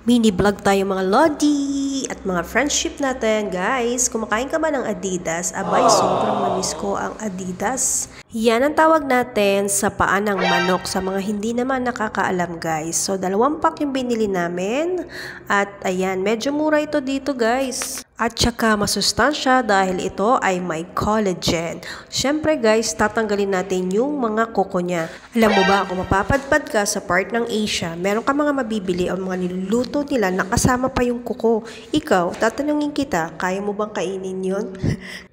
Mini vlog tayo mga Lodi at mga friendship natin. Guys, kumakain ka ba ng Adidas? Abay, sobrang mamiss ko ang Adidas. Yan ang tawag natin sa paa ng manok sa mga hindi naman nakakaalam guys. So, 2 pack yung binili namin. At ayan, medyo mura ito dito guys. At saka masustansya dahil ito ay may collagen. Siyempre guys, tatanggalin natin yung mga kuko niya. Alam mo ba, kung mapapadpad ka sa part ng Asia, meron ka mga mabibili o mga niluluto nila na kasama pa yung kuko. Ikaw, tatanungin kita, kaya mo bang kainin yun?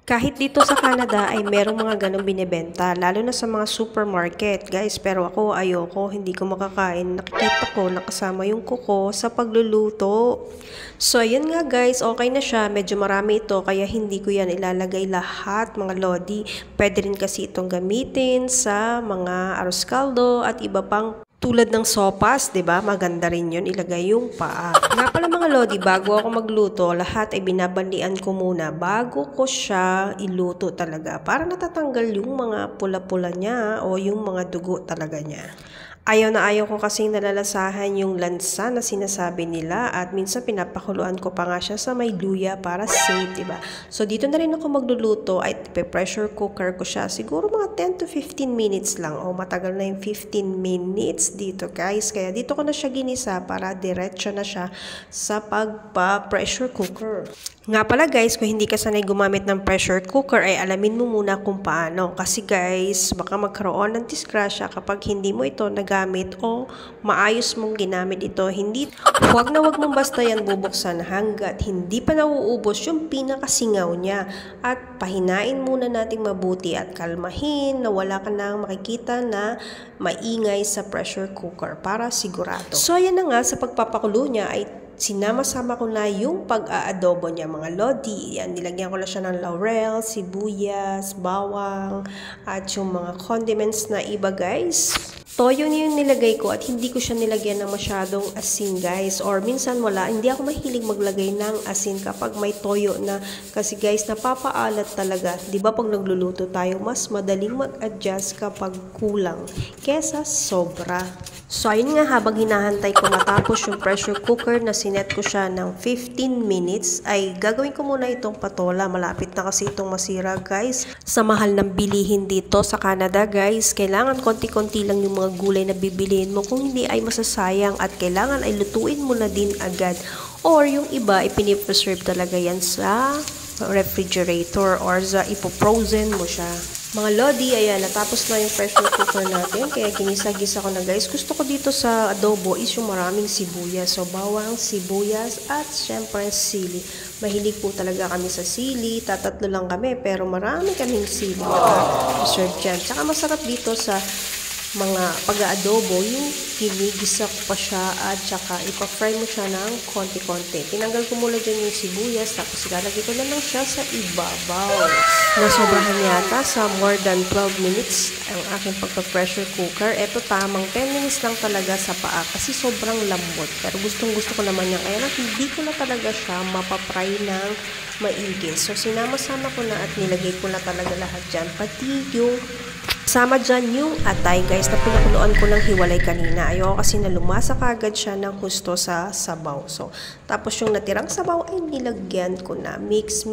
Kahit dito sa Canada ay merong mga ganong binibenta, lalo na sa mga supermarket, guys. Pero ako, ayoko, hindi ko makakain. Nakikita ko nakasama yung kuko sa pagluluto. So, ayan nga guys, okay na siya. Medyo marami ito, kaya hindi ko yan ilalagay lahat, mga Lodi. Pwede rin kasi itong gamitin sa mga arroz caldo at iba pang tulad ng sopas, 'di ba? Maganda rin 'yun ilagay yung paa. Nga pala mga Lodi, bago ako magluto, lahat ay binabandian ko muna bago ko siya iluto talaga para natatanggal yung mga pula-pula niya o yung mga dugo talaga niya. Ayaw na ayaw ko kasing nalalasahan yung lansa na sinasabi nila at minsan pinapakuluan ko pa nga siya sa may luya para safe, diba? So dito na rin ako magluluto ay pressure cooker ko siya. Siguro mga 10 to 15 minutes lang o matagal na yung 15 minutes dito guys. Kaya dito ko na siya ginisa para diretso na siya sa pagpa-pressure cooker. Nga pala guys, kung hindi ka sanay gumamit ng pressure cooker ay alamin mo muna kung paano. Kasi guys, baka magkaroon ng disgrasya kapag hindi mo ito nagamit o maayos mong ginamit ito. Huwag mong basta yan bubuksan hanggat hindi pa nauubos yung pinakasingaw niya. At pahinain muna nating mabuti at kalmahin na wala ka nang makikita na maingay sa pressure cooker para sigurado. So ayan na nga, sa pagpapakulo niya ay sinama-sama ko na yung pag-aadobo niya mga Lodi. Yan, nilagyan ko na siya ng laurel, sibuyas, bawang, at yung mga condiments na iba guys. Toyo na yung nilagay ko at hindi ko siya nilagyan ng masyadong asin guys. Or minsan wala, hindi ako mahilig maglagay ng asin kapag may toyo na. Kasi guys, napapaalat talaga. Diba pag nagluluto tayo, mas madaling mag-adjust kapag kulang kesa sobra. So ayun nga, habang hinahantay ko matapos yung pressure cooker na sinet ko siya ng 15 minutes, ay gagawin ko muna itong patola. Malapit na kasi itong masira guys. Sa mahal ng bilihin dito sa Canada guys, kailangan konti-konti lang yung mga gulay na bibilihin mo. Kung hindi ay masasayang at kailangan ay lutuin mo na din agad. Or yung iba, ipinipreserve talaga yan sa refrigerator or sa ipo-frozen mo siya. Mga Lodi, ayan, natapos na yung pressure cooker natin, kaya ginisa-gisa ko na guys. Gusto ko dito sa adobo is yung maraming sibuyas. So, bawang, sibuyas, at syempre sili. Mahilig po talaga kami sa sili. Tatatlo lang kami, pero marami kaming sili na reserve dyan. Tsaka masarap dito sa mga pag-aadobo, yung ginigisa ko pa siya at saka ipa-fry mo siya ng konti-konti. Tinanggal ko muna dyan yung sibuyas tapos ilalagay ko na lang siya sa ibabaw. Nasobrahan yata sa more than 12 minutes ang aking pagpa-pressure cooker. Ito tamang 10 minutes lang talaga sa paa kasi sobrang lambot. Pero gustong-gusto ko naman yan. Kaya hindi ko na talaga siya mapapry ng maigi. So sinama-sama ko na at nilagay ko na talaga lahat dyan. Pati yung sama dyan yung atay guys na pinakuluan ko ng hiwalay kanina. Ayoko kasi na lumasa kagad siya ng husto sa sabaw. So, tapos yung natirang sabaw ay nilagyan ko na. Mix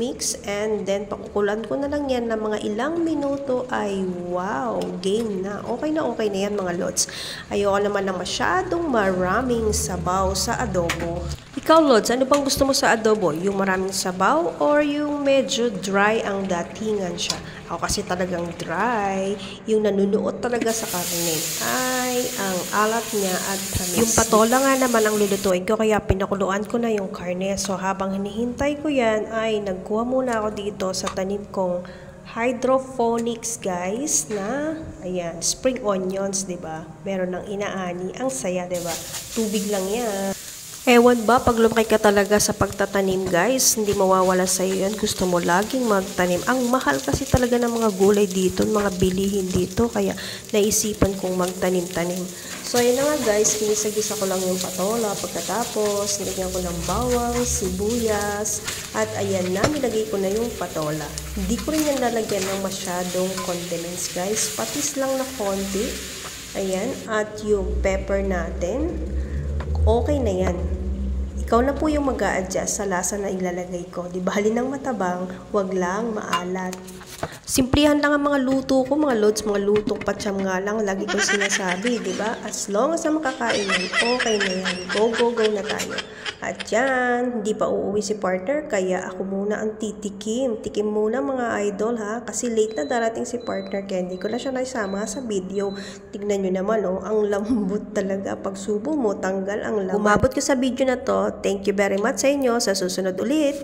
and then pakukulan ko na lang yan na mga ilang minuto ay wow, game na. Okay na yan mga Lods. Ayoko naman ng masyadong maraming sabaw sa adobo. Ikaw Lods, ano bang gusto mo sa adobo? Yung maraming sabaw or yung medyo dry ang datingan siya? Ako kasi talagang dry, yung nanunuot talaga sa karne ay ang alat niya at tamis. Yung patola nga naman ang lulutuin ko kaya pinakuluan ko na yung karne. So habang hinihintay ko yan ay nagkuha muna ako dito sa tanim kong hydroponics guys na ayan, spring onions, 'di ba? Meron ng inaani, ang saya, 'di ba? Tubig lang 'yan. Ewan ba, pag lumaki ka talaga sa pagtatanim guys, hindi mawawala sa iyo yan. Gusto mo laging magtanim. Ang mahal kasi talaga ng mga gulay dito, mga bilihin dito, kaya naisipan kong magtanim-tanim. So ayun na nga guys, kinisa-gisa ko lang yung patola. Pagkatapos, nilagyan ko ng bawang, sibuyas, at ayan na, nilagay ko na yung patola. Hindi ko rin yan lalagyan ng masyadong condiments guys, patis lang na konti. Ayan, at yung pepper natin. Okay na yan. Ikaw na po yung mag-a-adjust sa lasa na ilalagay ko. Di ba halin ng matabang, wag lang maalat. Simplihan lang ang mga luto ko, mga loads, mga lutong patsyam nga lang, lagi ko sinasabi, di ba? As long as na makakain yan, okay na yan. Go, go, go na tayo. At yan, hindi pa uuwi si partner, kaya ako muna ang titikim. Tikim muna mga idol ha, kasi late na darating si partner, kaya hindi ko na siya naisama sa video. Tignan nyo naman oh, ang lambot talaga. Pag subo mo, tanggal ang laman. Umabot ko sa video na to, thank you very much sa inyo, sa susunod ulit.